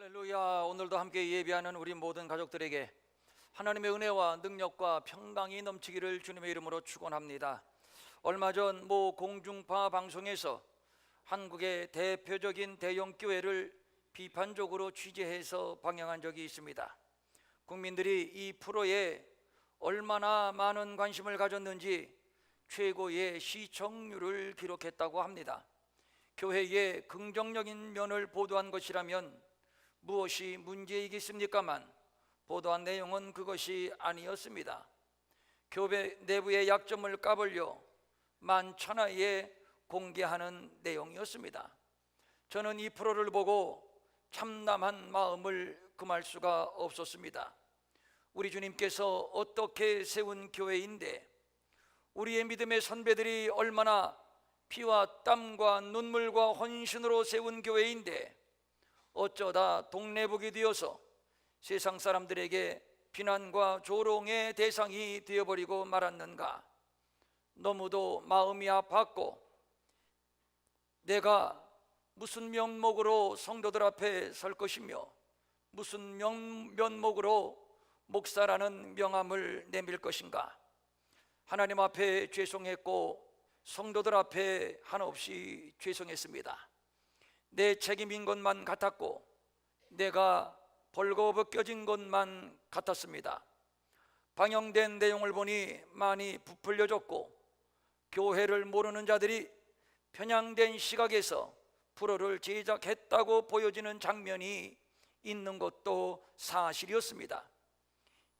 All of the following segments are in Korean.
할렐루야. 오늘도 함께 예배하는 우리 모든 가족들에게 하나님의 은혜와 능력과 평강이 넘치기를 주님의 이름으로 축원합니다. 얼마 전 모 공중파 방송에서 한국의 대표적인 대형 교회를 비판적으로 취재해서 방영한 적이 있습니다. 국민들이 이 프로에 얼마나 많은 관심을 가졌는지 최고의 시청률을 기록했다고 합니다. 교회의 긍정적인 면을 보도한 것이라면 무엇이 문제이겠습니까만 보도한 내용은 그것이 아니었습니다. 교회 내부의 약점을 까불려 만천하에 공개하는 내용이었습니다. 저는 이 프로를 보고 참담한 마음을 금할 수가 없었습니다. 우리 주님께서 어떻게 세운 교회인데, 우리의 믿음의 선배들이 얼마나 피와 땀과 눈물과 헌신으로 세운 교회인데 어쩌다 동네북이 되어서 세상 사람들에게 비난과 조롱의 대상이 되어버리고 말았는가. 너무도 마음이 아팠고, 내가 무슨 면목으로 성도들 앞에 설 것이며 무슨 면목으로 목사라는 명함을 내밀 것인가. 하나님 앞에 죄송했고 성도들 앞에 한없이 죄송했습니다. 내 책임인 것만 같았고 내가 벌거벗겨진 것만 같았습니다. 방영된 내용을 보니 많이 부풀려졌고 교회를 모르는 자들이 편향된 시각에서 프로를 제작했다고 보여지는 장면이 있는 것도 사실이었습니다.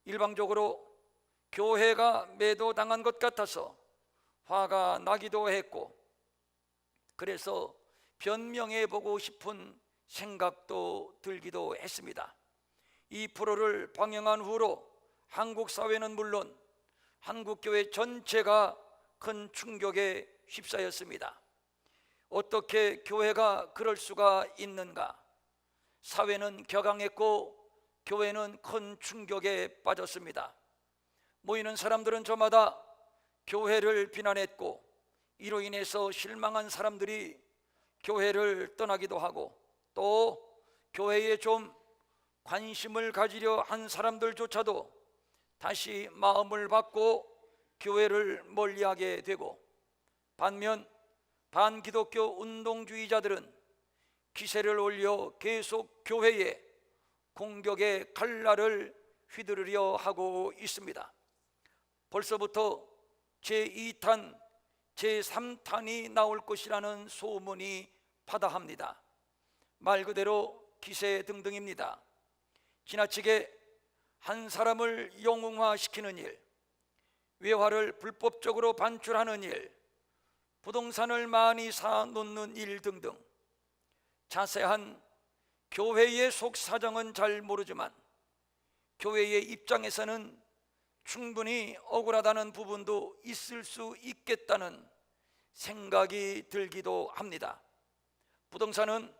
일방적으로 교회가 매도당한 것 같아서 화가 나기도 했고, 그래서 변명해보고 싶은 생각도 들기도 했습니다. 이 프로를 방영한 후로 한국 사회는 물론 한국교회 전체가 큰 충격에 휩싸였습니다. 어떻게 교회가 그럴 수가 있는가? 사회는 격앙했고 교회는 큰 충격에 빠졌습니다. 모이는 사람들은 저마다 교회를 비난했고, 이로 인해서 실망한 사람들이 교회를 떠나기도 하고, 또 교회에 좀 관심을 가지려 한 사람들조차도 다시 마음을 바꿔 교회를 멀리하게 되고, 반면 반기독교 운동주의자들은 기세를 올려 계속 교회에 공격의 칼날을 휘두르려 하고 있습니다. 벌써부터 제2탄, 제3탄이 나올 것이라는 소문이 파다합니다. 말 그대로 기세등등입니다. 지나치게 한 사람을 영웅화시키는 일, 외화를 불법적으로 반출하는 일, 부동산을 많이 사놓는 일 등등, 자세한 교회의 속사정은 잘 모르지만 교회의 입장에서는 충분히 억울하다는 부분도 있을 수 있겠다는 생각이 들기도 합니다. 부동산은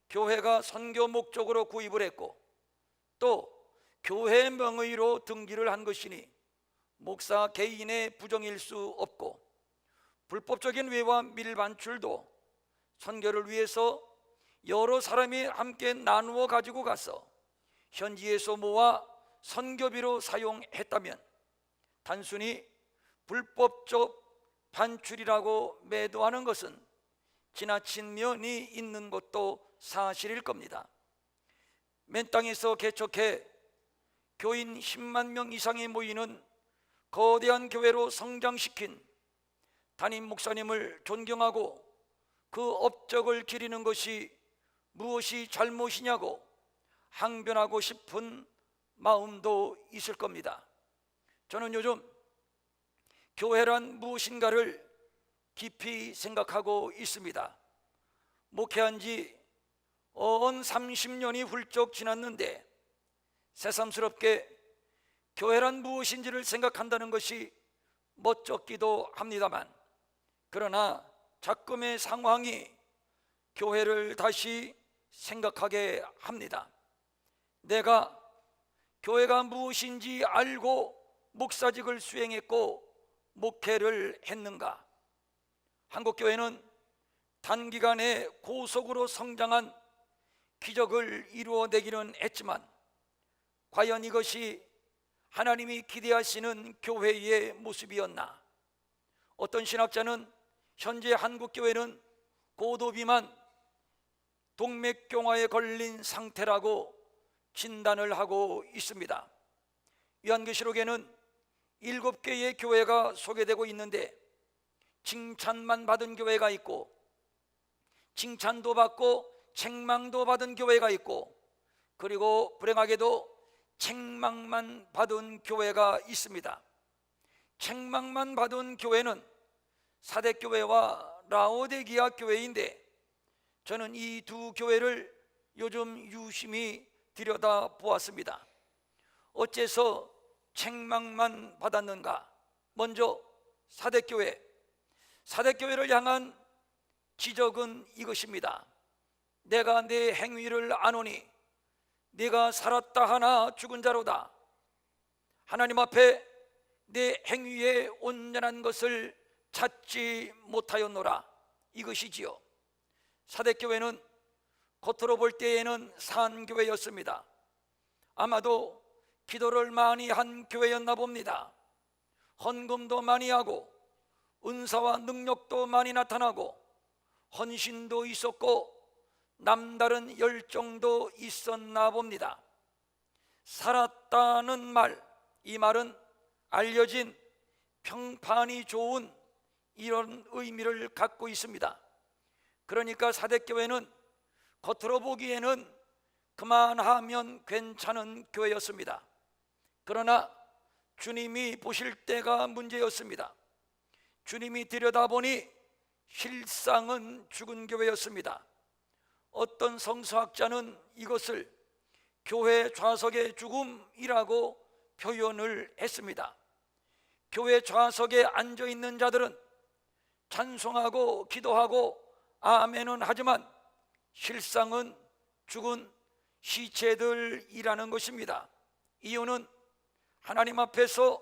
교회가 선교 목적으로 구입을 했고 또 교회 명의로 등기를 한 것이니 목사 개인의 부정일 수 없고, 불법적인 외화 밀반출도 선교를 위해서 여러 사람이 함께 나누어 가지고 가서 현지에서 모아 선교비로 사용했다면 단순히 불법적 반출이라고 매도하는 것은 지나친 면이 있는 것도 사실일 겁니다. 맨 땅에서 개척해 교인 10만 명 이상이 모이는 거대한 교회로 성장시킨 담임 목사님을 존경하고 그 업적을 기리는 것이 무엇이 잘못이냐고 항변하고 싶은 마음도 있을 겁니다. 저는 요즘 교회란 무엇인가를 깊이 생각하고 있습니다. 목회한 지 30년이 훌쩍 지났는데 새삼스럽게 교회란 무엇인지를 생각한다는 것이 멋쩍기도 합니다만, 그러나 작금의 상황이 교회를 다시 생각하게 합니다. 내가 교회가 무엇인지 알고 목사직을 수행했고 목회를 했는가? 한국교회는 단기간에 고속으로 성장한 기적을 이루어내기는 했지만 과연 이것이 하나님이 기대하시는 교회의 모습이었나? 어떤 신학자는 현재 한국교회는 고도비만 동맥경화에 걸린 상태라고 진단을 하고 있습니다. 요한계시록에는 7개의 교회가 소개되고 있는데 칭찬만 받은 교회가 있고 칭찬도 받고 책망도 받은 교회가 있고 그리고 불행하게도 책망만 받은 교회가 있습니다. 책망만 받은 교회는 사대교회와 라오디게아 교회인데 저는 이 두 교회를 요즘 유심히 들여다보았습니다. 어째서 책망만 받았는가? 먼저 사대교회를 향한 지적은 이것입니다. 내가 내 행위를 아노니 네가 살았다 하나 죽은 자로다. 하나님 앞에 내 행위에 온전한 것을 찾지 못하였노라. 이것이지요. 사대교회는 겉으로 볼 때에는 산교회였습니다. 아마도 기도를 많이 한 교회였나 봅니다. 헌금도 많이 하고 은사와 능력도 많이 나타나고 헌신도 있었고 남다른 열정도 있었나 봅니다. 살았다는 말, 이 말은 알려진 평판이 좋은 이런 의미를 갖고 있습니다. 그러니까 사대교회는 겉으로 보기에는 그만하면 괜찮은 교회였습니다. 그러나 주님이 보실 때가 문제였습니다. 주님이 들여다보니 실상은 죽은 교회였습니다. 어떤 성서학자는 이것을 교회 좌석의 죽음이라고 표현을 했습니다. 교회 좌석에 앉아있는 자들은 찬송하고 기도하고 아멘은 하지만 실상은 죽은 시체들이라는 것입니다. 이유는 하나님 앞에서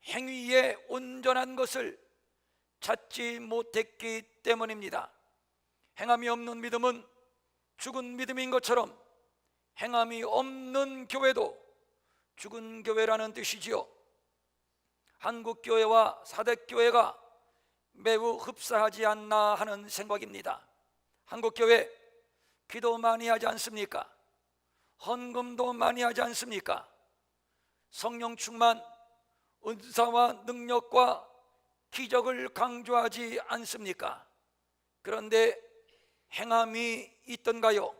행위에 온전한 것을 찾지 못했기 때문입니다. 행함이 없는 믿음은 죽은 믿음인 것처럼 행함이 없는 교회도 죽은 교회라는 뜻이지요. 한국교회와 사대교회가 매우 흡사하지 않나 하는 생각입니다. 한국교회 기도 많이 하지 않습니까? 헌금도 많이 하지 않습니까? 성령 충만, 은사와 능력과 기적을 강조하지 않습니까? 그런데 행함이 있던가요?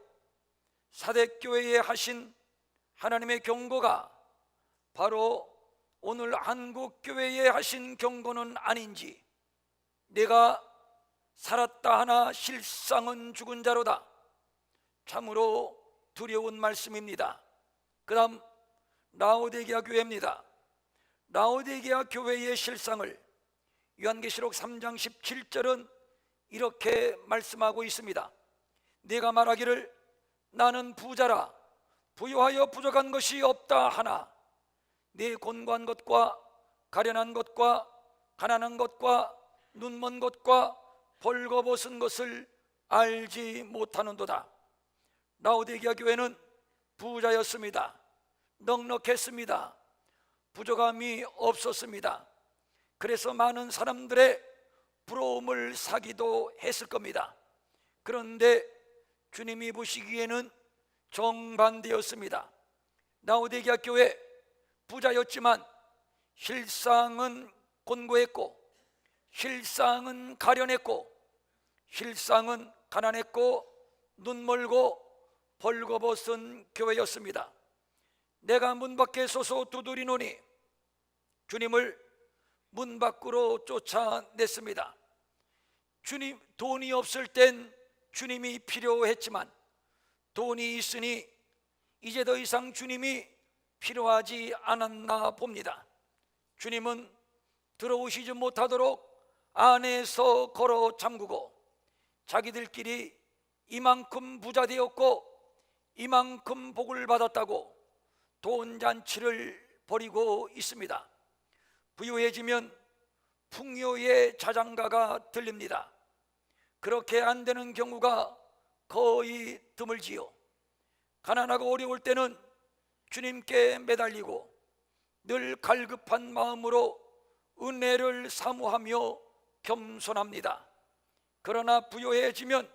사대교회에 하신 하나님의 경고가 바로 오늘 한국교회에 하신 경고는 아닌지, 내가 살았다 하나 실상은 죽은 자로다. 참으로 두려운 말씀입니다. 그 다음 라오디게아 교회입니다. 라오디게아 교회의 실상을 요한계시록 3장 17절은 이렇게 말씀하고 있습니다. 네가 말하기를 나는 부자라 부유하여 부족한 것이 없다 하나 네 곤고한 것과 가련한 것과 가난한 것과 눈먼 것과 벌거벗은 것을 알지 못하는도다. 라오디게아 교회는 부자였습니다. 넉넉했습니다. 부족함이 없었습니다. 그래서 많은 사람들의 부러움을 사기도 했을 겁니다. 그런데 주님이 보시기에는 정반대였습니다. 라오디게아 교회 부자였지만 실상은 곤고했고 실상은 가련했고 실상은 가난했고 눈멀고 벌거벗은 교회였습니다. 내가 문 밖에 서서 두드리노니 주님을 문 밖으로 쫓아냈습니다. 주님, 돈이 없을 땐 주님이 필요했지만 돈이 있으니 이제 더 이상 주님이 필요하지 않았나 봅니다. 주님은 들어오시지 못하도록 안에서 걸어 잠그고 자기들끼리 이만큼 부자 되었고 이만큼 복을 받았다고 돈 잔치를 벌이고 있습니다. 부유해지면 풍요의 자장가가 들립니다. 그렇게 안 되는 경우가 거의 드물지요. 가난하고 어려울 때는 주님께 매달리고 늘 갈급한 마음으로 은혜를 사모하며 겸손합니다. 그러나 부요해지면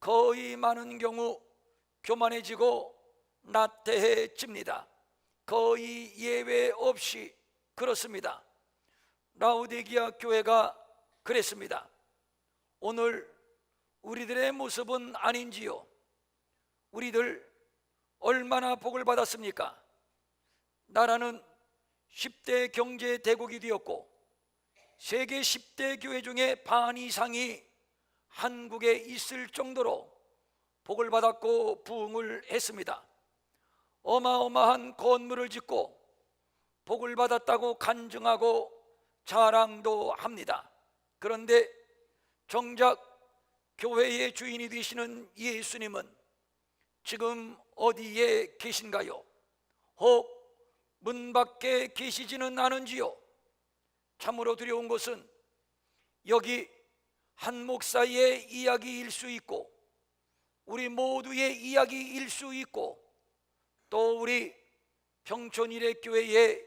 거의 많은 경우 교만해지고 나태해집니다. 거의 예외 없이 그렇습니다. 라오디게아 교회가 그랬습니다. 오늘 우리들의 모습은 아닌지요? 우리들 얼마나 복을 받았습니까? 나라는 10대 경제 대국이 되었고 세계 10대 교회 중에 반 이상이 한국에 있을 정도로 복을 받았고 부흥을 했습니다. 어마어마한 건물을 짓고 복을 받았다고 간증하고 자랑도 합니다. 그런데 정작 교회의 주인이 되시는 예수님은 지금 어디에 계신가요? 혹 문 밖에 계시지는 않은지요? 참으로 두려운 것은 여기 한 목사의 이야기일 수 있고 우리 모두의 이야기일 수 있고 또 우리 평촌일레교회의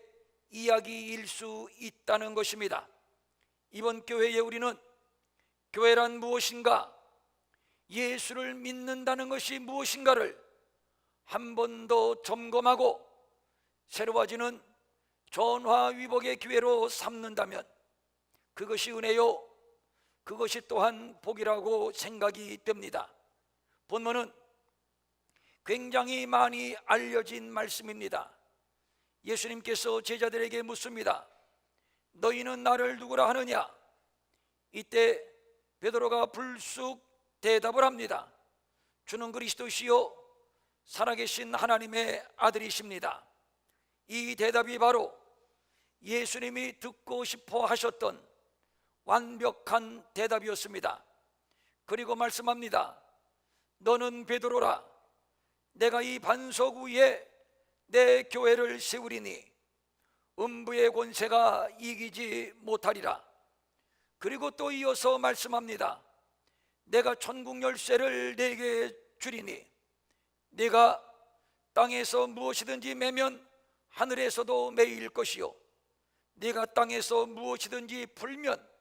이야기일 수 있다는 것입니다. 이번 교회에 우리는 교회란 무엇인가, 예수를 믿는다는 것이 무엇인가를 한 번 더 점검하고 새로워지는 전화위복의 기회로 삼는다면 그것이 은혜요, 그것이 또한 복이라고 생각이 됩니다. 본문은 굉장히 많이 알려진 말씀입니다. 예수님께서 제자들에게 묻습니다. 너희는 나를 누구라 하느냐? 이때 베드로가 불쑥 대답을 합니다. 주는 그리스도시요 살아계신 하나님의 아들이십니다. 이 대답이 바로 예수님이 듣고 싶어 하셨던 완벽한 대답이었습니다. 그리고 말씀합니다. 너는 베드로라. 내가 이 반석 위에 내 교회를 세우리니 음부의 권세가 이기지 못하리라. 그리고 또 이어서 말씀합니다. 내가 천국 열쇠를 네게 주리니 네가 땅에서 무엇이든지 매면 하늘에서도 매일 것이요 네가 땅에서 무엇이든지 풀면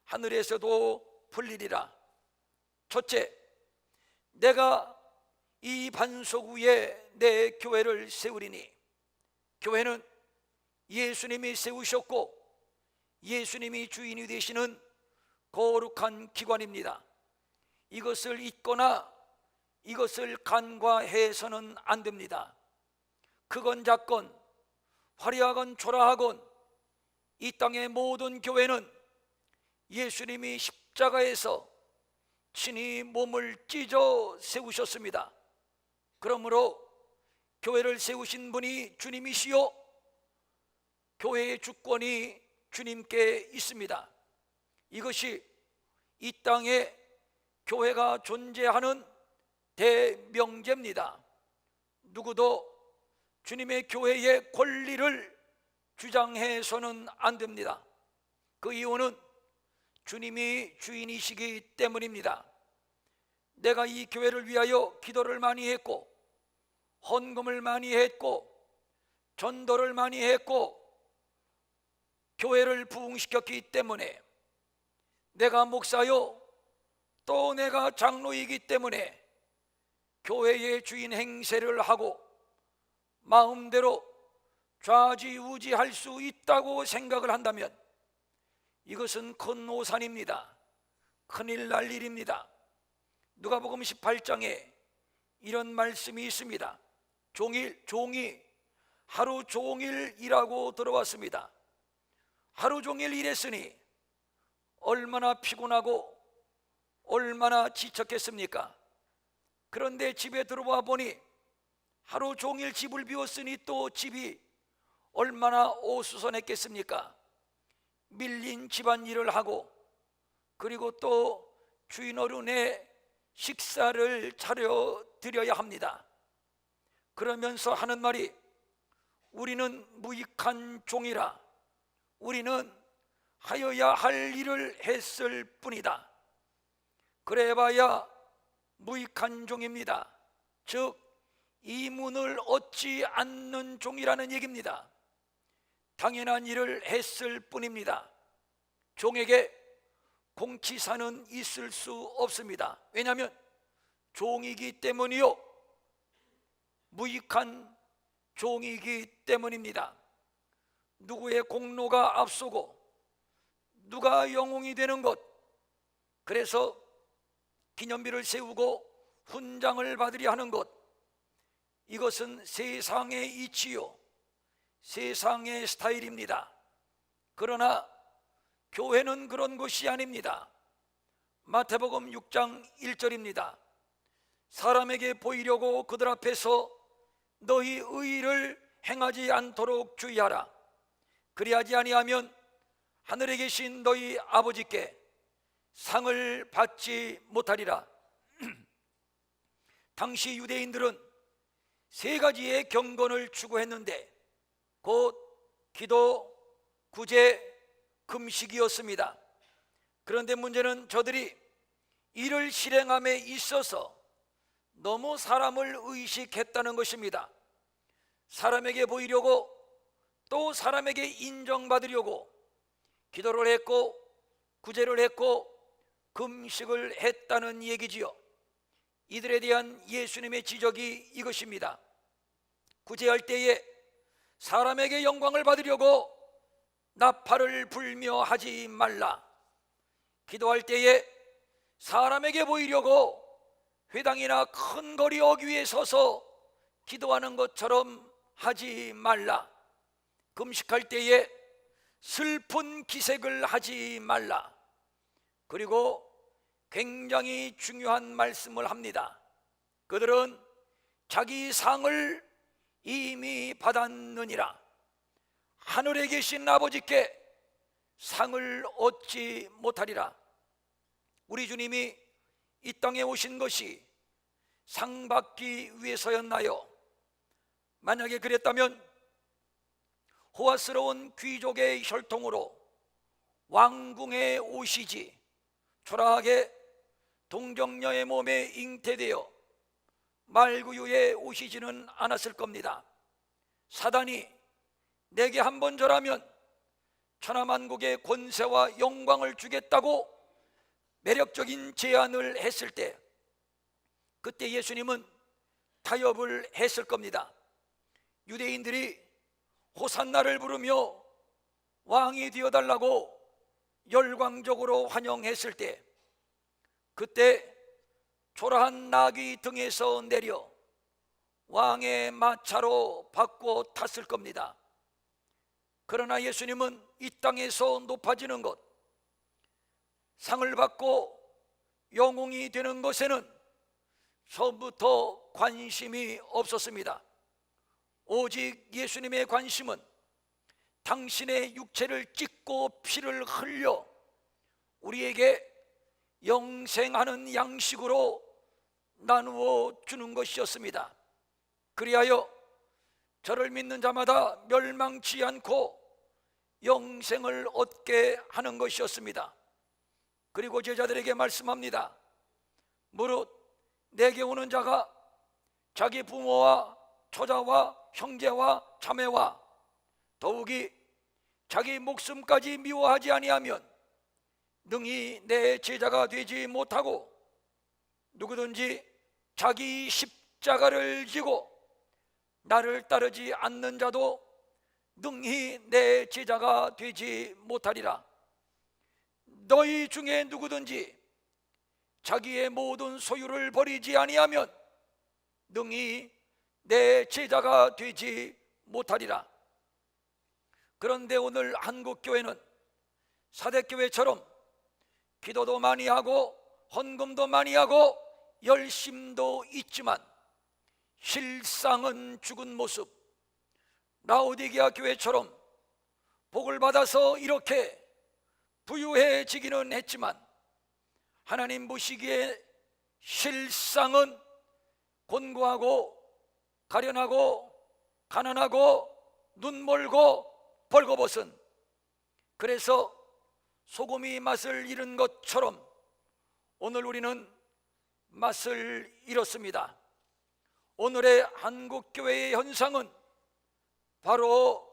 하늘에서도 풀리리라. 첫째, 내가 이 반석 위에 내 교회를 세우리니, 교회는 예수님이 세우셨고 예수님이 주인이 되시는 거룩한 기관입니다. 이것을 잊거나 이것을 간과해서는 안 됩니다. 크건 작건 화려하건 초라하건 이 땅의 모든 교회는 예수님이 십자가에서 친히 몸을 찢어 세우셨습니다. 그러므로 교회를 세우신 분이 주님이시요 교회의 주권이 주님께 있습니다. 이것이 이 땅에 교회가 존재하는 대명제입니다. 누구도 주님의 교회의 권리를 주장해서는 안 됩니다. 그 이유는 주님이 주인이시기 때문입니다. 내가 이 교회를 위하여 기도를 많이 했고 헌금을 많이 했고 전도를 많이 했고 교회를 부흥시켰기 때문에 내가 목사요 또 내가 장로이기 때문에 교회의 주인 행세를 하고 마음대로 좌지우지할 수 있다고 생각을 한다면 이것은 큰 오산입니다. 큰일 날 일입니다. 누가복음 18장에 이런 말씀이 있습니다. 종이 하루 종일 일하고 들어왔습니다. 하루 종일 일했으니 얼마나 피곤하고 얼마나 지쳤겠습니까? 그런데 집에 들어와 보니 하루 종일 집을 비웠으니 또 집이 얼마나 오수선했겠습니까? 밀린 집안일을 하고 그리고 또 주인 어른의 식사를 차려 드려야 합니다. 그러면서 하는 말이 우리는 무익한 종이라 우리는 하여야 할 일을 했을 뿐이다. 그래봐야 무익한 종입니다. 즉 이문을 얻지 않는 종이라는 얘기입니다. 당연한 일을 했을 뿐입니다. 종에게 공치사는 있을 수 없습니다. 왜냐하면 종이기 때문이요, 무익한 종이기 때문입니다. 누구의 공로가 앞서고 누가 영웅이 되는 것, 그래서 기념비를 세우고 훈장을 받으려 하는 것, 이것은 세상의 이치요, 세상의 스타일입니다. 그러나 교회는 그런 것이 아닙니다. 마태복음 6장 1절입니다. 사람에게 보이려고 그들 앞에서 너희 의를 행하지 않도록 주의하라. 그리하지 아니하면 하늘에 계신 너희 아버지께 상을 받지 못하리라. 당시 유대인들은 세 가지의 경건을 추구했는데 곧 기도, 구제, 금식이었습니다. 그런데 문제는 저들이 이를 실행함에 있어서 너무 사람을 의식했다는 것입니다. 사람에게 보이려고, 또 사람에게 인정받으려고 기도를 했고 구제를 했고 금식을 했다는 얘기지요. 이들에 대한 예수님의 지적이 이것입니다. 구제할 때에 사람에게 영광을 받으려고 나팔을 불며 하지 말라. 기도할 때에 사람에게 보이려고 회당이나 큰 거리 어귀에 서서 기도하는 것처럼 하지 말라. 금식할 때에 슬픈 기색을 하지 말라. 그리고 굉장히 중요한 말씀을 합니다. 그들은 자기 상을 이미 받았느니라. 하늘에 계신 아버지께 상을 얻지 못하리라. 우리 주님이 이 땅에 오신 것이 상 받기 위해서였나요? 만약에 그랬다면 호화스러운 귀족의 혈통으로 왕궁에 오시지 초라하게 동정녀의 몸에 잉태되어 말구유에 오시지는 않았을 겁니다. 사단이 내게 한 번 절하면 천하만국의 권세와 영광을 주겠다고 매력적인 제안을 했을 때, 그때 예수님은 타협을 했을 겁니다. 유대인들이 호산나를 부르며 왕이 되어달라고 열광적으로 환영했을 때, 그때 초라한 나귀 등에서 내려 왕의 마차로 바꿔 탔을 겁니다. 그러나 예수님은 이 땅에서 높아지는 것, 상을 받고 영웅이 되는 것에는 처음부터 관심이 없었습니다. 오직 예수님의 관심은 당신의 육체를 찢고 피를 흘려 우리에게 영생하는 양식으로 나누어 주는 것이었습니다. 그리하여 저를 믿는 자마다 멸망치 않고 영생을 얻게 하는 것이었습니다. 그리고 제자들에게 말씀합니다. 무릇 내게 오는 자가 자기 부모와 처자와 형제와 자매와 더욱이 자기 목숨까지 미워하지 아니하면 능히 내 제자가 되지 못하고, 누구든지 자기 십자가를 지고 나를 따르지 않는 자도 능히 내 제자가 되지 못하리라. 너희 중에 누구든지 자기의 모든 소유를 버리지 아니하면 능히 내 제자가 되지 못하리라. 그런데 오늘 한국교회는 사대교회처럼 기도도 많이 하고 헌금도 많이 하고 열심도 있지만 실상은 죽은 모습, 라오디게아 교회처럼 복을 받아서 이렇게 부유해지기는 했지만 하나님 보시기에 실상은 곤고하고 가련하고 가난하고 눈멀고 벌거벗은, 그래서 소금이 맛을 잃은 것처럼 오늘 우리는 맛을 잃었습니다. 오늘의 한국교회의 현상은 바로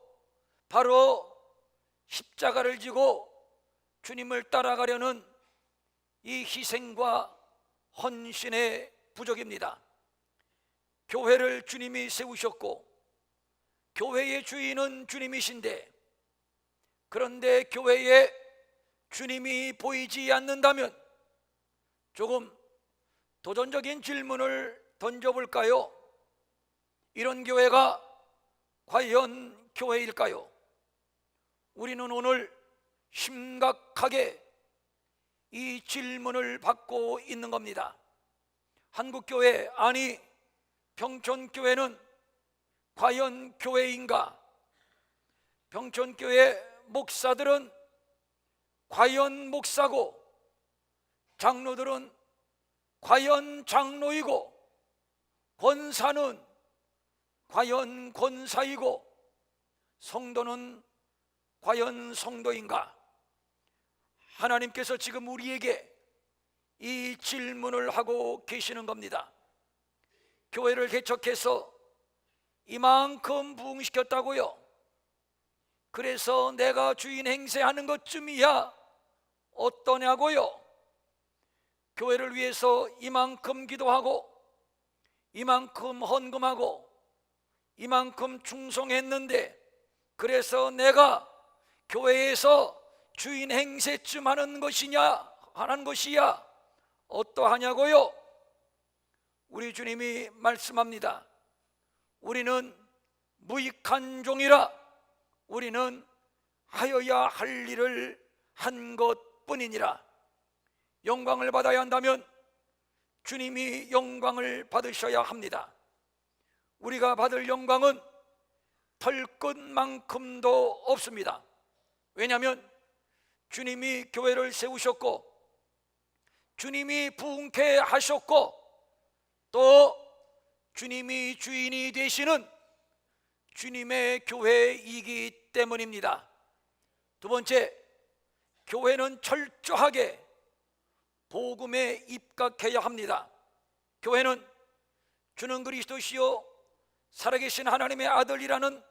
십자가를 지고 주님을 따라가려는 이 희생과 헌신의 부족입니다. 교회를 주님이 세우셨고 교회의 주인은 주님이신데, 그런데 교회에 주님이 보이지 않는다면 조금 도전적인 질문을 던져볼까요? 이런 교회가 과연 교회일까요? 우리는 오늘 심각하게 이 질문을 받고 있는 겁니다. 한국교회, 아니 평촌교회는 과연 교회인가? 평촌교회 목사들은 과연 목사고, 장로들은 과연 장로이고, 권사는 과연 권사이고, 성도는 과연 성도인가? 하나님께서 지금 우리에게 이 질문을 하고 계시는 겁니다. 교회를 개척해서 이만큼 부흥시켰다고요? 그래서 내가 주인 행세하는 것쯤이야 어떠냐고요? 교회를 위해서 이만큼 기도하고 이만큼 헌금하고 이만큼 충성했는데, 그래서 내가 교회에서 주인 행세쯤 하는 것이야 어떠하냐고요? 우리 주님이 말씀합니다. 우리는 무익한 종이라, 우리는 하여야 할 일을 한 것뿐이니라. 영광을 받아야 한다면 주님이 영광을 받으셔야 합니다. 우리가 받을 영광은 털끝만큼도 없습니다. 왜냐하면 주님이 교회를 세우셨고 주님이 부흥케 하셨고 또 주님이 주인이 되시는 주님의 교회이기 때문입니다. 두 번째, 교회는 철저하게 복음에 입각해야 합니다. 교회는 주는 그리스도시요 살아계신 하나님의 아들이라는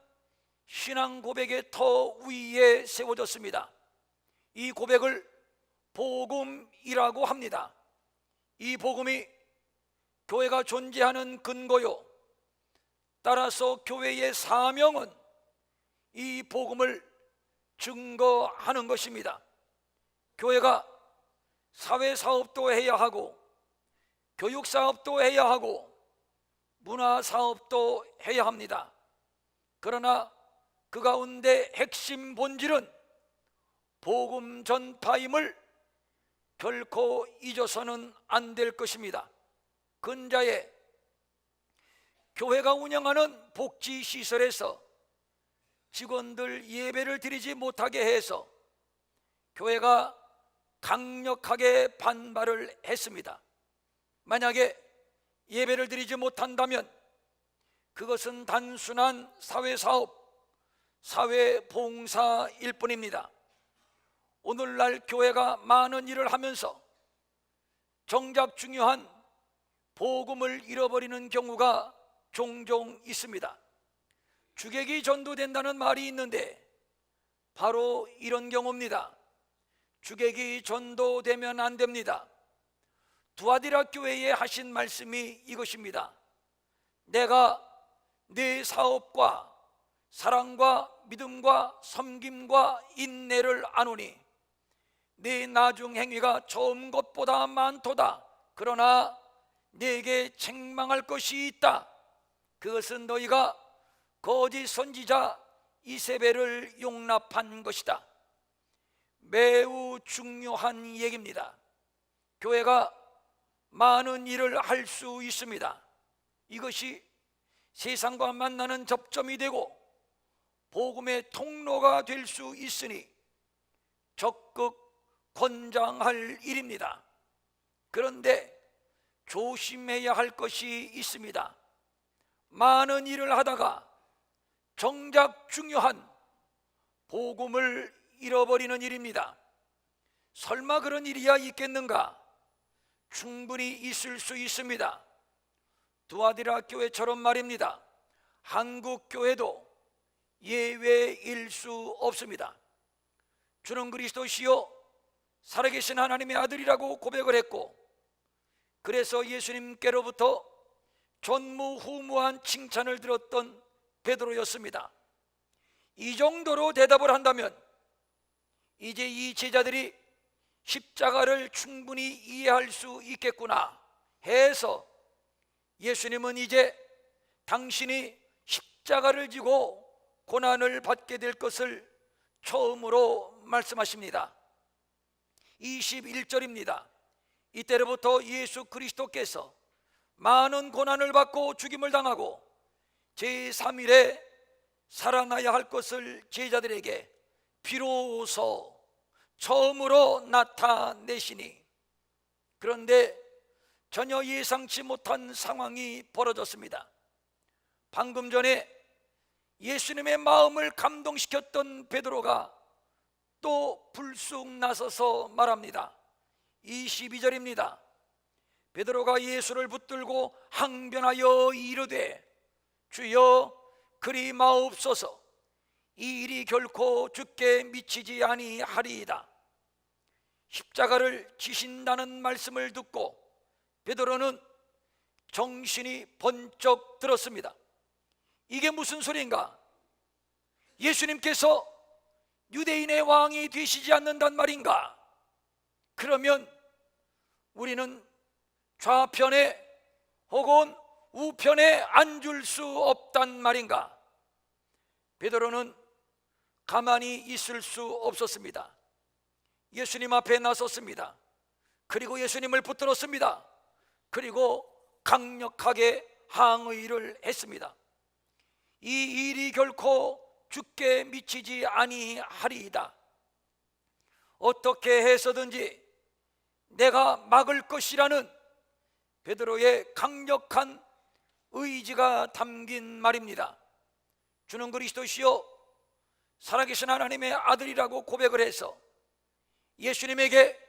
신앙 고백의 터 위에 세워졌습니다. 이 고백을 복음이라고 합니다. 이 복음이 교회가 존재하는 근거요, 따라서 교회의 사명은 이 복음을 증거하는 것입니다. 교회가 사회사업도 해야 하고 교육사업도 해야 하고 문화사업도 해야 합니다. 그러나 그 가운데 핵심 본질은 복음 전파임을 결코 잊어서는 안 될 것입니다. 근자에 교회가 운영하는 복지시설에서 직원들 예배를 드리지 못하게 해서 교회가 강력하게 반발을 했습니다. 만약에 예배를 드리지 못한다면 그것은 단순한 사회사업, 사회봉사일 뿐입니다. 오늘날 교회가 많은 일을 하면서 정작 중요한 복음을 잃어버리는 경우가 종종 있습니다. 주객이 전도된다는 말이 있는데 바로 이런 경우입니다. 주객이 전도되면 안 됩니다. 두아디라 교회에 하신 말씀이 이것입니다. 내가 네 사업과 사랑과 믿음과 섬김과 인내를 아노니 네 나중 행위가 처음 것보다 많도다. 그러나 네게 책망할 것이 있다. 그것은 너희가 거짓 선지자 이세벨을 용납한 것이다. 매우 중요한 얘기입니다. 교회가 많은 일을 할 수 있습니다. 이것이 세상과 만나는 접점이 되고 복음의 통로가 될 수 있으니 적극 권장할 일입니다. 그런데 조심해야 할 것이 있습니다. 많은 일을 하다가 정작 중요한 복음을 잃어버리는 일입니다. 설마 그런 일이야 있겠는가? 충분히 있을 수 있습니다. 두아디라 교회처럼 말입니다. 한국 교회도 예외일 수 없습니다. 주는 그리스도시요 살아계신 하나님의 아들이라고 고백을 했고, 그래서 예수님께로부터 전무후무한 칭찬을 들었던 베드로였습니다. 이 정도로 대답을 한다면 이제 이 제자들이 십자가를 충분히 이해할 수 있겠구나 해서 예수님은 이제 당신이 십자가를 지고 고난을 받게 될 것을 처음으로 말씀하십니다. 21절입니다. 이때로부터 예수 그리스도께서 많은 고난을 받고 죽임을 당하고 제3일에 살아나야 할 것을 제자들에게 비로소 처음으로 나타내시니, 그런데 전혀 예상치 못한 상황이 벌어졌습니다. 방금 전에 예수님의 마음을 감동시켰던 베드로가 또 불쑥 나서서 말합니다. 22절입니다. 베드로가 예수를 붙들고 항변하여 이르되 주여 그리 마옵소서, 이 일이 결코 주께 미치지 아니하리이다. 십자가를 지신다는 말씀을 듣고 베드로는 정신이 번쩍 들었습니다. 이게 무슨 소리인가? 예수님께서 유대인의 왕이 되시지 않는단 말인가? 그러면 우리는 좌편에 혹은 우편에 앉을 수 없단 말인가? 베드로는 가만히 있을 수 없었습니다. 예수님 앞에 나섰습니다. 그리고 예수님을 붙들었습니다. 그리고 강력하게 항의를 했습니다. 이 일이 결코 주께 미치지 아니하리이다. 어떻게 해서든지 내가 막을 것이라는 베드로의 강력한 의지가 담긴 말입니다. 주는 그리스도시요 살아계신 하나님의 아들이라고 고백을 해서 예수님에게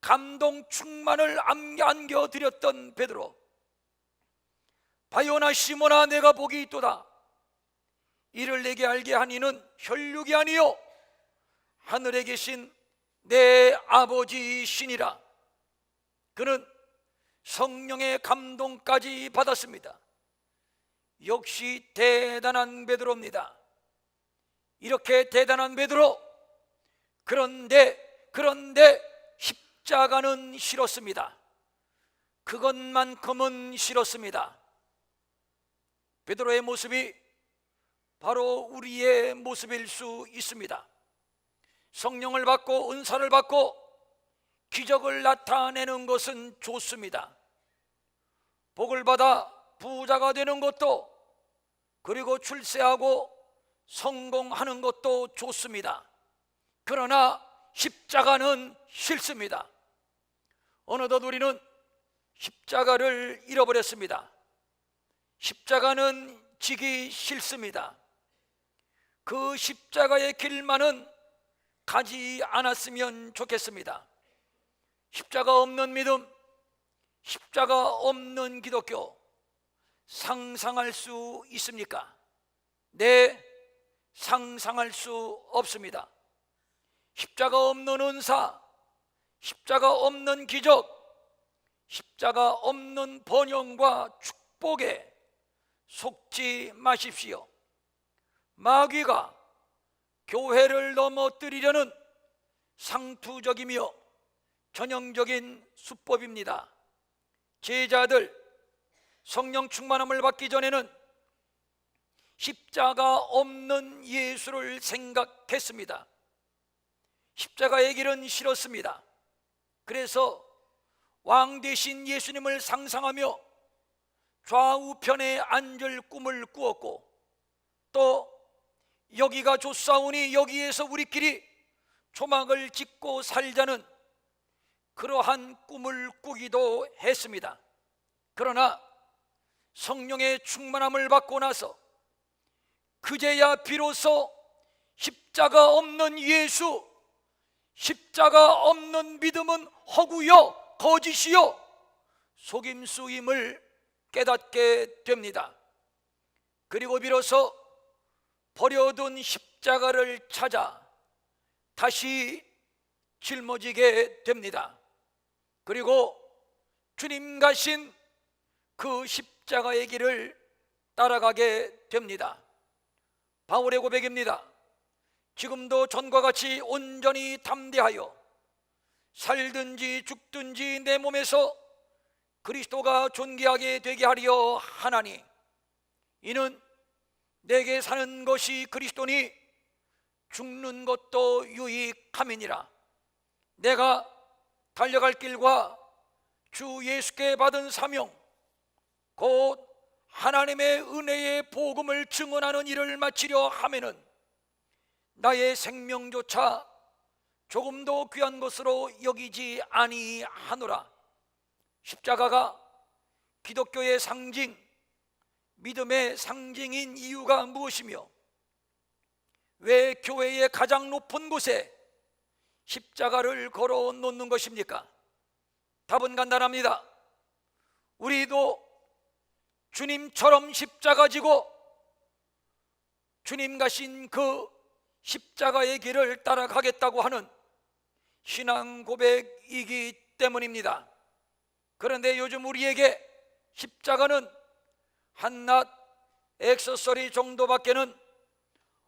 감동 충만을 안겨드렸던 베드로, 바요나 시몬아 내가 복이 있도다. 이를 내게 알게 하니는 혈육이 아니요 하늘에 계신 내 아버지시니라. 그는 성령의 감동까지 받았습니다. 역시 대단한 베드로입니다. 이렇게 대단한 베드로, 그런데 십자가는 싫었습니다. 그것만큼은 싫었습니다. 베드로의 모습이 바로 우리의 모습일 수 있습니다. 성령을 받고 은사를 받고 기적을 나타내는 것은 좋습니다. 복을 받아 부자가 되는 것도, 그리고 출세하고 성공하는 것도 좋습니다. 그러나 십자가는 싫습니다. 어느덧 우리는 십자가를 잃어버렸습니다. 십자가는 지기 싫습니다. 그 십자가의 길만은 가지 않았으면 좋겠습니다. 십자가 없는 믿음, 십자가 없는 기독교 상상할 수 있습니까? 네, 상상할 수 없습니다. 십자가 없는 은사, 십자가 없는 기적, 십자가 없는 번영과 축복에 속지 마십시오. 마귀가 교회를 넘어뜨리려는 상투적이며 전형적인 수법입니다. 제자들 성령 충만함을 받기 전에는 십자가 없는 예수를 생각했습니다. 십자가의 길은 싫었습니다. 그래서 왕 대신 예수님을 상상하며 좌우편에 앉을 꿈을 꾸었고, 또 여기가 좋사오니 여기에서 우리끼리 초막을 짓고 살자는 그러한 꿈을 꾸기도 했습니다. 그러나 성령의 충만함을 받고 나서 그제야 비로소 십자가 없는 예수, 십자가 없는 믿음은 허구요 거짓이요 속임수임을 깨닫게 됩니다. 그리고 비로소 버려둔 십자가를 찾아 다시 짊어지게 됩니다. 그리고 주님 가신 그 십자가의 길을 따라가게 됩니다. 바울의 고백입니다. 지금도 전과 같이 온전히 담대하여 살든지 죽든지 내 몸에서 그리스도가 존귀하게 되게 하려 하나니 이는 내게 사는 것이 그리스도니 죽는 것도 유익함이니라. 내가 달려갈 길과 주 예수께 받은 사명 곧 하나님의 은혜의 복음을 증언하는 일을 마치려 하면은 나의 생명조차 조금도 귀한 것으로 여기지 아니하노라. 십자가가 기독교의 상징, 믿음의 상징인 이유가 무엇이며 왜 교회의 가장 높은 곳에 십자가를 걸어 놓는 것입니까? 답은 간단합니다. 우리도 주님처럼 십자가 지고 주님 가신 그 십자가의 길을 따라가겠다고 하는 신앙 고백이기 때문입니다. 그런데 요즘 우리에게 십자가는 한낱 액세서리 정도밖에는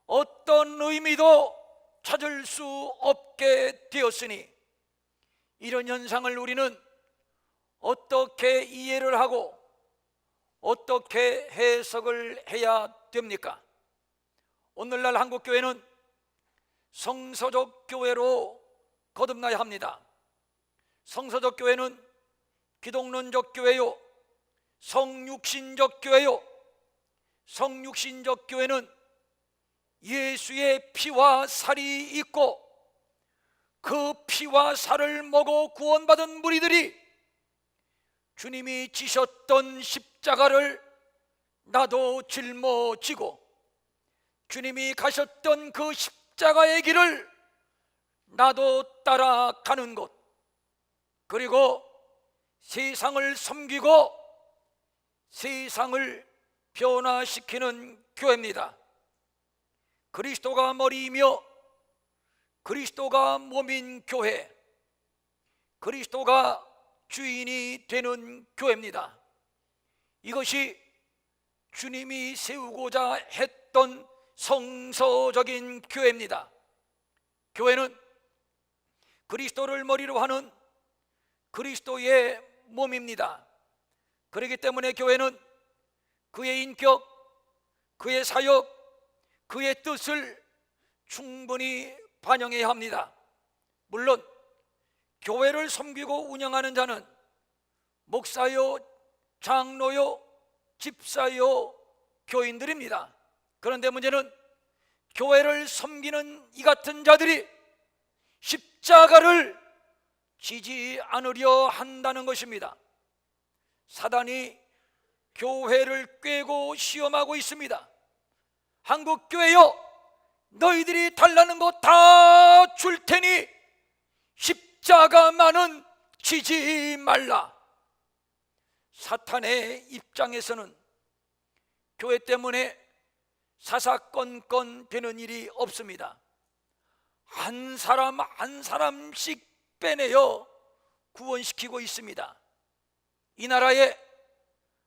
어떤 의미도 찾을 수 없게 되었으니 이런 현상을 우리는 어떻게 이해를 하고 어떻게 해석을 해야 됩니까? 오늘날 한국교회는 성서적 교회로 거듭나야 합니다. 성서적 교회는 기독론적 교회요, 성육신적 교회요. 성육신적 교회는 예수의 피와 살이 있고 그 피와 살을 먹어 구원받은 무리들이 주님이 지셨던 십자가를 나도 짊어지고 주님이 가셨던 그 십자가의 길을 나도 따라가는 것, 그리고 세상을 섬기고 세상을 변화시키는 교회입니다. 그리스도가 머리이며 그리스도가 몸인 교회, 그리스도가 주인이 되는 교회입니다. 이것이 주님이 세우고자 했던 성서적인 교회입니다. 교회는 그리스도를 머리로 하는 그리스도의 몸입니다. 그렇기 때문에 교회는 그의 인격, 그의 사역, 그의 뜻을 충분히 반영해야 합니다. 물론 교회를 섬기고 운영하는 자는 목사요, 장로요, 집사요, 교인들입니다. 그런데 문제는 교회를 섬기는 이 같은 자들이 십자가를 지지 않으려 한다는 것입니다. 사단이 교회를 꿰고 시험하고 있습니다. 한국교회여, 너희들이 달라는 거 다 줄 테니 십자가만은 지지 말라. 사탄의 입장에서는 교회 때문에 사사건건 되는 일이 없습니다. 한 사람 한 사람씩 빼내어 구원시키고 있습니다. 이 나라에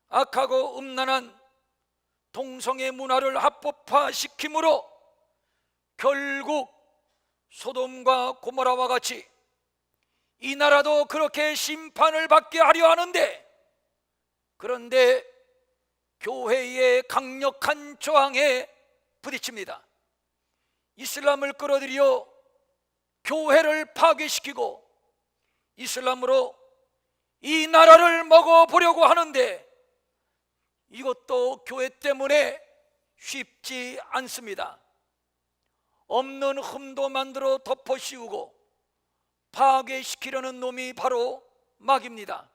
악하고 음란한 동성애 문화를 합법화시킴으로 결국 소돔과 고모라와 같이 이 나라도 그렇게 심판을 받게 하려 하는데, 그런데 교회의 강력한 저항에 부딪힙니다. 이슬람을 끌어들여 교회를 파괴시키고 이슬람으로 이 나라를 먹어보려고 하는데 이것도 교회 때문에 쉽지 않습니다. 없는 흠도 만들어 덮어씌우고 파괴시키려는 놈이 바로 마귀입니다.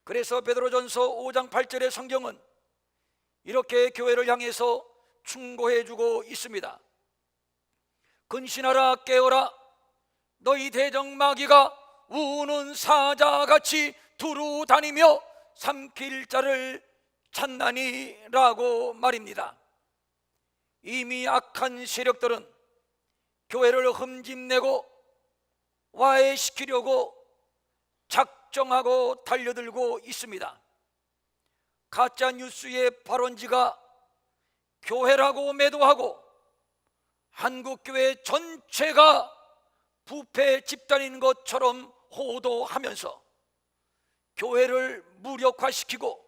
그래서 베드로전서 5장 8절의 성경은 이렇게 교회를 향해서 충고해주고 있습니다. 근신하라, 깨어라. 너희 대적 마귀가 우는 사자같이 두루 다니며 삼킬 자를 찾나니라고 말입니다. 이미 악한 세력들은 교회를 흠집내고 와해시키려고 작정하고 달려들고 있습니다. 가짜 뉴스의 발원지가 교회라고 매도하고 한국교회 전체가 부패 집단인 것처럼 호도하면서 교회를 무력화시키고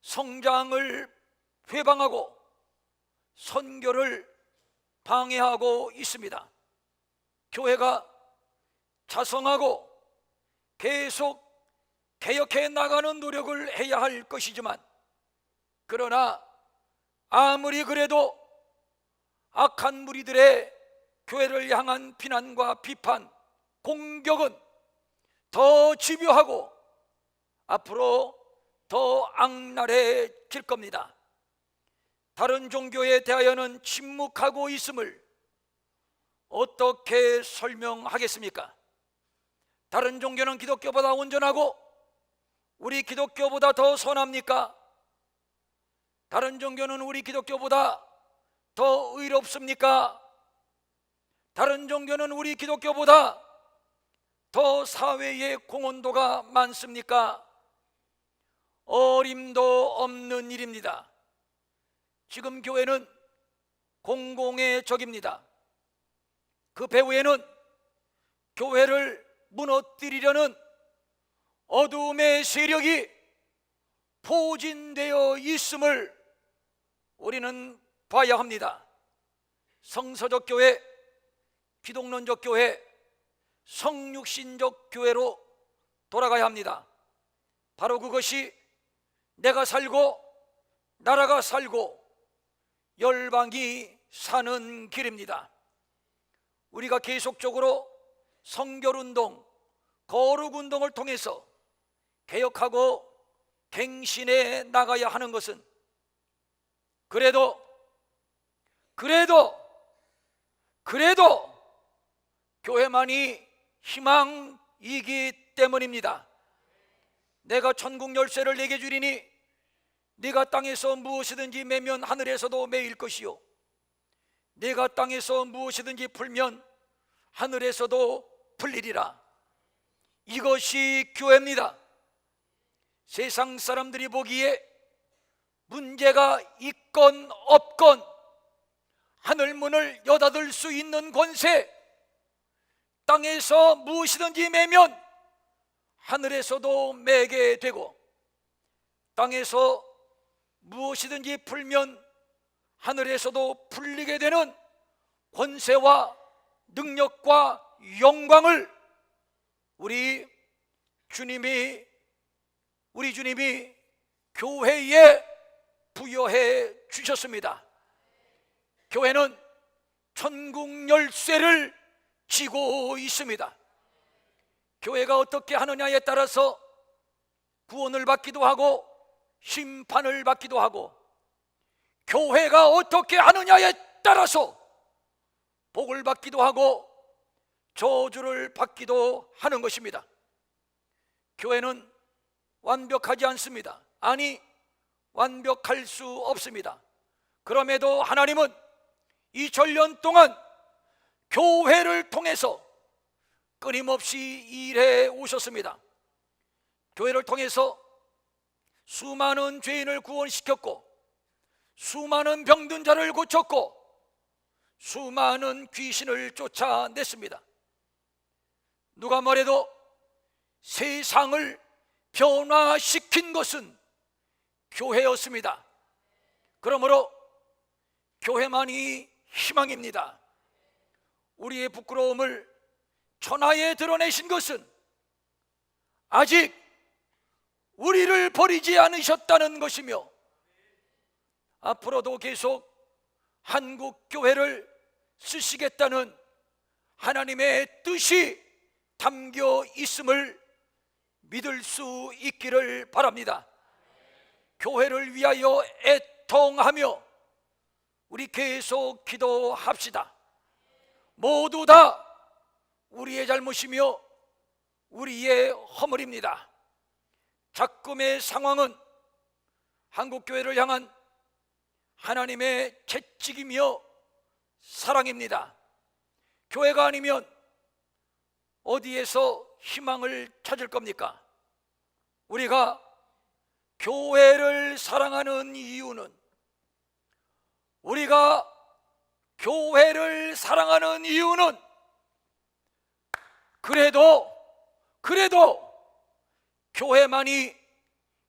성장을 회방하고 선교를 방해하고 있습니다. 교회가 자성하고 계속 개혁해 나가는 노력을 해야 할 것이지만, 그러나 아무리 그래도 악한 무리들의 교회를 향한 비난과 비판, 공격은 더 집요하고 앞으로 더 악랄해질 겁니다. 다른 종교에 대하여는 침묵하고 있음을 어떻게 설명하겠습니까? 다른 종교는 기독교보다 온전하고 우리 기독교보다 더 선합니까? 다른 종교는 우리 기독교보다 더 의롭습니까? 다른 종교는 우리 기독교보다 더 사회의 공헌도가 많습니까? 어림도 없는 일입니다. 지금 교회는 공공의 적입니다. 그 배후에는 교회를 무너뜨리려는 어둠의 세력이 포진되어 있음을 우리는 봐야 합니다. 성서적 교회, 기독론적 교회, 성육신적 교회로 돌아가야 합니다. 바로 그것이 내가 살고 나라가 살고 열방이 사는 길입니다. 우리가 계속적으로 성결운동, 거룩운동을 통해서 개혁하고 갱신해 나가야 하는 것은 그래도 교회만이 희망이기 때문입니다. 내가 천국 열쇠를 내게 주리니 네가 땅에서 무엇이든지 매면 하늘에서도 매일 것이요 네가 땅에서 무엇이든지 풀면 하늘에서도 풀리리라. 이것이 교회입니다. 세상 사람들이 보기에 문제가 있건 없건 하늘문을 여닫을 수 있는 권세, 땅에서 무엇이든지 매면 하늘에서도 매게 되고 땅에서 무엇이든지 풀면 하늘에서도 풀리게 되는 권세와 능력과 영광을 우리 주님이 교회에 부여해 주셨습니다. 교회는 천국 열쇠를 쥐고 있습니다. 교회가 어떻게 하느냐에 따라서 구원을 받기도 하고 심판을 받기도 하고, 교회가 어떻게 하느냐에 따라서 복을 받기도 하고 저주를 받기도 하는 것입니다. 교회는 완벽하지 않습니다. 아니, 완벽할 수 없습니다. 그럼에도 하나님은 2000년 동안 교회를 통해서 끊임없이 일해 오셨습니다. 교회를 통해서 수많은 죄인을 구원시켰고, 수많은 병든 자를 고쳤고, 수많은 귀신을 쫓아냈습니다. 누가 뭐래도 세상을 변화시킨 것은 교회였습니다. 그러므로 교회만이 희망입니다. 우리의 부끄러움을 천하에 드러내신 것은 아직 우리를 버리지 않으셨다는 것이며, 앞으로도 계속 한국 교회를 쓰시겠다는 하나님의 뜻이 담겨 있음을 믿을 수 있기를 바랍니다. 교회를 위하여 애통하며 우리 계속 기도합시다. 모두 다 우리의 잘못이며 우리의 허물입니다. 작금의 상황은 한국교회를 향한 하나님의 채찍이며 사랑입니다. 교회가 아니면 어디에서 희망을 찾을 겁니까? 우리가 교회를 사랑하는 이유는, 우리가 교회를 사랑하는 이유는 그래도 교회만이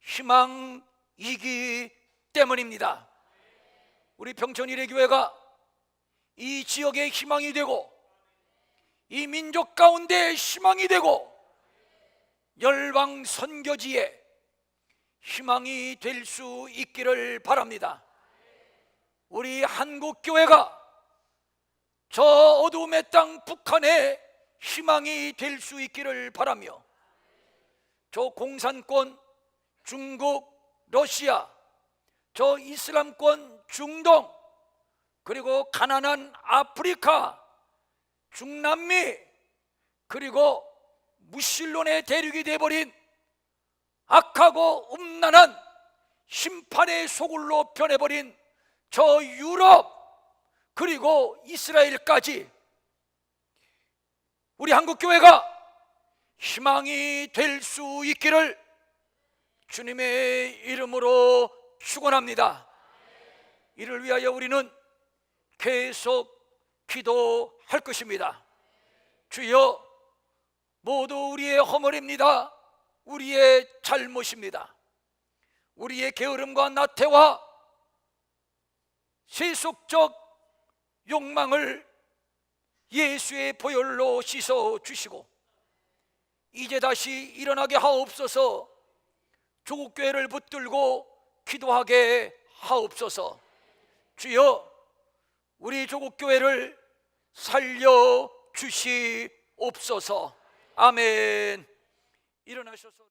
희망이기 때문입니다. 우리 평촌 일회교회가 이 지역의 희망이 되고 이 민족 가운데 희망이 되고 열방 선교지에 희망이 될 수 있기를 바랍니다. 우리 한국교회가 저 어두움의 땅 북한에 희망이 될 수 있기를 바라며, 저 공산권 중국, 러시아, 저 이슬람권 중동, 그리고 가난한 아프리카, 중남미, 그리고 무신론의 대륙이 되어버린 악하고 음란한 심판의 소굴로 변해버린 저 유럽, 그리고 이스라엘까지 우리 한국교회가 희망이 될 수 있기를 주님의 이름으로 축원합니다. 이를 위하여 우리는 계속 기도할 것입니다. 주여, 모두 우리의 허물입니다. 우리의 잘못입니다. 우리의 게으름과 나태와 세속적 욕망을 예수의 보혈로 씻어 주시고 이제 다시 일어나게 하옵소서. 조국교회를 붙들고 기도하게 하옵소서. 주여, 우리 조국교회를 살려 주시옵소서. 아멘. 일어나셔서